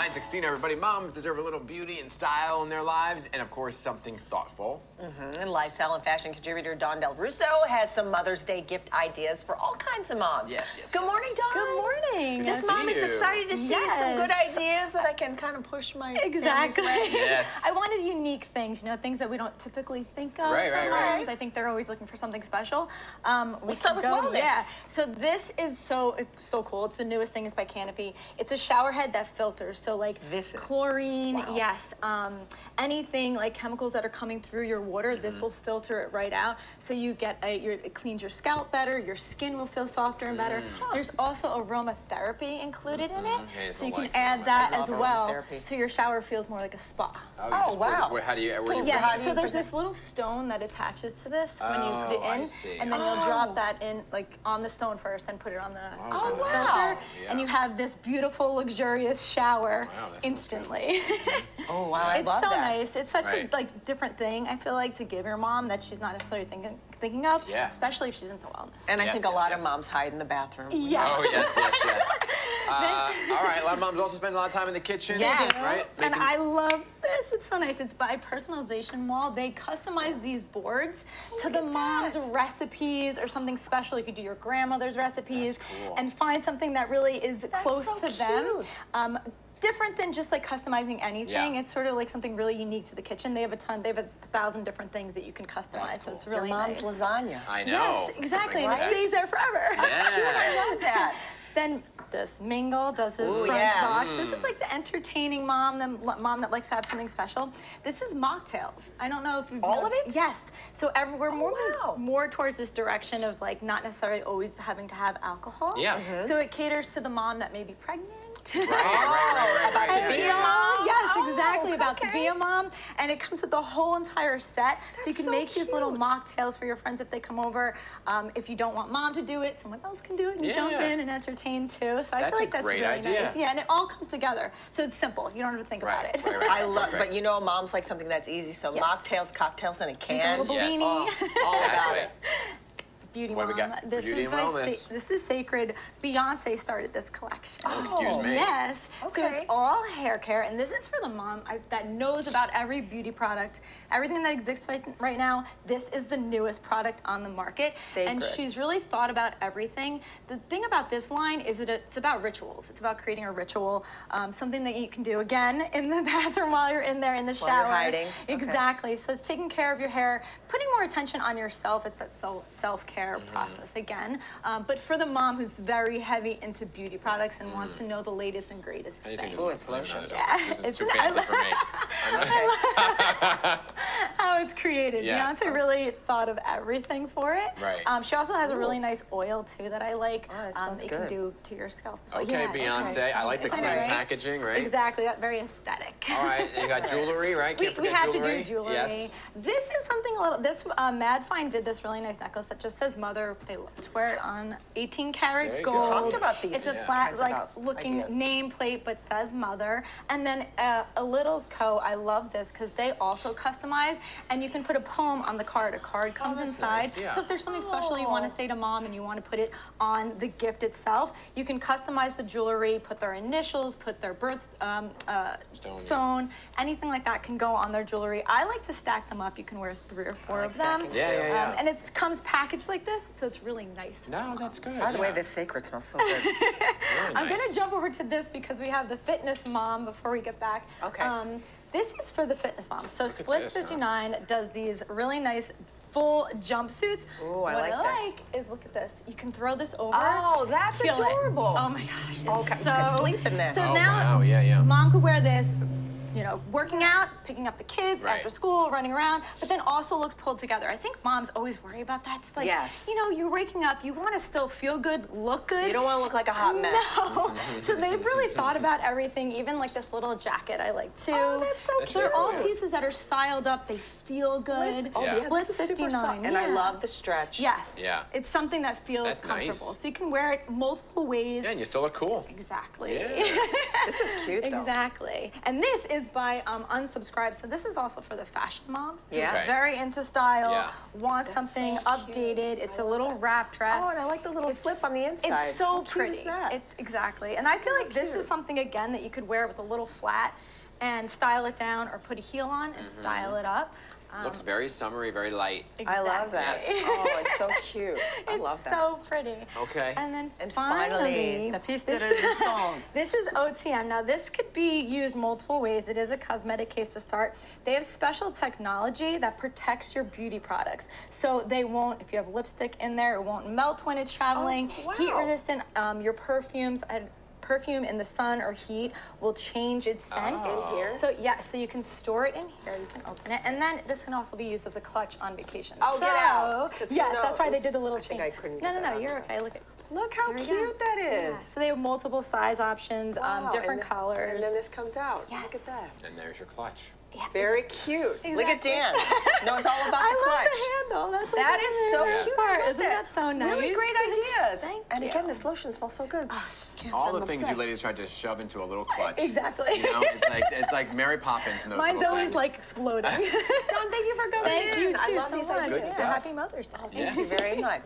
9:16, everybody. Moms deserve a little beauty and style in their lives, and of course, something thoughtful. And lifestyle and fashion contributor Del Russo has some Mother's Day gift ideas for all kinds of moms. Yes. Good morning, Dawn. Good morning. Good to This see mom is you. excited to see some good ideas that I can kind of push my Exactly. family's way. Yes. I wanted unique things, things that we don't typically think of. Right. I think they're always looking for something special. Let's start with wellness. Yeah. So this is so cool. It's the newest thing. It's by Canopy. It's a shower head that filters. So like chlorine, yes, anything like chemicals that are coming through your water, this will filter it right out. So you get it cleans your scalp better. Your skin will feel softer and better. There's also aromatherapy included in it, Okay, so you like can add that as well. aromatherapy. So your shower feels more like a spa. Wow. How do you? Where do you Yes, put it? so there's this little stone that attaches to this when you put it I in, see. and then you'll drop that in like on the stone first, then put it on the, on the wow. filter, Yeah. and you have this beautiful, luxurious shower Wow, that sounds instantly. Oh, wow. I It's love so that. nice. It's such Right. a different thing. I feel like to give your mom that she's not necessarily thinking of, Yeah. especially if she's into wellness. And I Yes, think a yes, lot yes. of moms hide in the bathroom. Yes. Oh, yes. All right, a lot of moms also spend a lot of time in the kitchen. Yes. Right? And I love this. It's so nice. It's by Personalization Mall. They customize these boards to the mom's recipes or something special. You could do your grandmother's recipes That's cool. and find something that really is close so to them. cute. Different than just like customizing anything. Yeah. It's sort of like something really unique to the kitchen. They have a 1,000 different things that you can customize. That's So it's cool. really Your mom's nice. lasagna. I know. Yes, exactly. And it Right? stays there forever. Yeah. I love that. Then this Mingle does his Ooh, brunch yeah. box. This is like the entertaining mom, the mom that likes to have something special. This is mocktails. I don't know if you've All of it? Yes. So we're moving wow. more towards this direction of like not necessarily always having to have alcohol. Yeah. So it caters to the mom that may be pregnant. Right. About to be a mom? Yes, Oh, exactly. About to okay. be a mom. And it comes with the whole entire set. So you can so make these little cute. mocktails for your friends if they come over. If you don't want mom to do it, someone else can do it and jump Yeah. in and entertain too. So I That's feel a like that's great really idea. nice. Yeah, and it all comes together. So it's simple. You don't have to think about it. I love, Perfect. but you know, moms like something that's easy. So Yes. mocktails, cocktails in a Like a can. little Yes. bellini. All about Exactly. it. Beauty What do we Mom. got? This Beauty is and wellness. This is sacred. Beyonce started this collection. Oh, excuse me. Yes. So Okay. it's all hair care, and this is for the mom that knows about every beauty product, everything that exists right now. This is the newest product on the market, and Sacred. she's really thought about everything. The thing about this line is it's about rituals. It's about creating a ritual, something that you can do again in the bathroom while you're in there in the While shower. you're hiding. Okay. Exactly. So it's taking care of your hair, putting more attention on yourself. It's that self-care process again. But for the mom who's very heavy into beauty products and wants to know the latest and greatest I need to things. use my it's phone now. delicious. This is It's too nice. fancy for me. How it's created. Yeah. Beyonce really thought of everything for it. Right. She also has a really nice oil too that I like. Oh, that smells that you good. can do to your scalp. So Okay, yeah, it's Beyonce. nice. I like the Isn't clean it, right? packaging, right? Exactly. That very aesthetic. All right, and you got jewelry, right? Can't We forget have jewelry. to do jewelry. Yes. This is something a little. This Mad Find did this really nice necklace that just says Mother. They love to wear it on 18 There karat you gold. go. Talked about these It's a Yeah. flat, kinds like of looking ideas. nameplate, but says Mother. And then a Little's Co. I love this because they also customize, and you can put a poem on the card. A card comes that's inside. nice, yeah. So if there's something special you want to say to mom and you want to put it on the gift itself, you can customize the jewelry, put their initials, put their birth stone, anything like that can go on their jewelry. I like to stack them up. You can wear 3 or 4 of them. stacking Yeah. And it comes packaged like this, so it's really nice. No, that's good. By the way, yeah. this sacred smells so good. Very I'm nice. gonna jump over to this because we have the fitness mom before we get back. Okay. This is for the fitness mom. So at Splits this, huh? 59 does these really nice full jumpsuits. Ooh, I what like I this. like is look at this. You can throw this over. Oh, that's feel it. adorable. Oh my gosh. It's Okay, you so, can sleep in this. So Oh, now wow, yeah. mom could wear this, working out, picking up the kids Right. after school, running around, but then also looks pulled together. I think moms always worry about that. It's like, Yes. you're waking up, you want to still feel good, look good. You don't want to look like a hot mess. No. So they've really thought about everything, even like this little jacket I like too. Oh, that's so That's They're very all cool. pieces that are styled up, they feel good. Oh, Yeah. yeah, Splits this is super 59, soft. And I yeah. love the stretch. Yes. Yeah. It's something that feels That's comfortable. nice. So you can wear it multiple ways. Yeah, and you still look cool. Exactly. Yeah. This is cute, though. Exactly. And this is is by Unsubscribe. So this is also for the fashion mom. Yeah. Okay. Very into style. Yeah. Wants something updated. It's a little wrap dress. Oh, and I like the little slip on the inside. It's so How pretty. cute is that? It's exactly. And I feel like this is something again that you could wear with a little flat and style it down, or put a heel on and style it up. Looks very summery, very light. I love that. Exactly. Oh, it's so cute. I love that. So pretty. Okay. And then And finally, the piece this de resistance. This is OTM. Now, this could be used multiple ways. It is a cosmetic case to start. They have special technology that protects your beauty products. So they won't, if you have lipstick in there, it won't melt when it's traveling. Oh, wow. Heat resistant. Your perfumes, perfume in the sun or heat will change its scent. In here? So yeah, so you can store it in here, you can open it, and then this can also be used as a clutch on vacation. Oh, so, get out. 'Cause who yes, that's why they knows? did the little I think chain. I couldn't No, get no, that no, out. you're okay. Look at. Look how Here we cute go. that Yeah, is. so they have multiple size options, Wow, different and colors. And then this comes out. Yes. Look at that. And there's your clutch. Yeah. Very cute. Look at Exactly. Dan. Knows all about the I clutch. love the handle. That's like That a is so very cute. part. I love Isn't that so nice? Really great ideas. Thank and you. again, this lotion smells so good. All the I'm things you obsessed. ladies tried to shove into a little clutch. Exactly. You know, it's like Mary Poppins in those Mine's little always things. like exploding. Dawn, thank you for coming Thank in. you too I love so these much. ideas. Good Yeah, stuff. Happy Mother's Day. Thank you very much.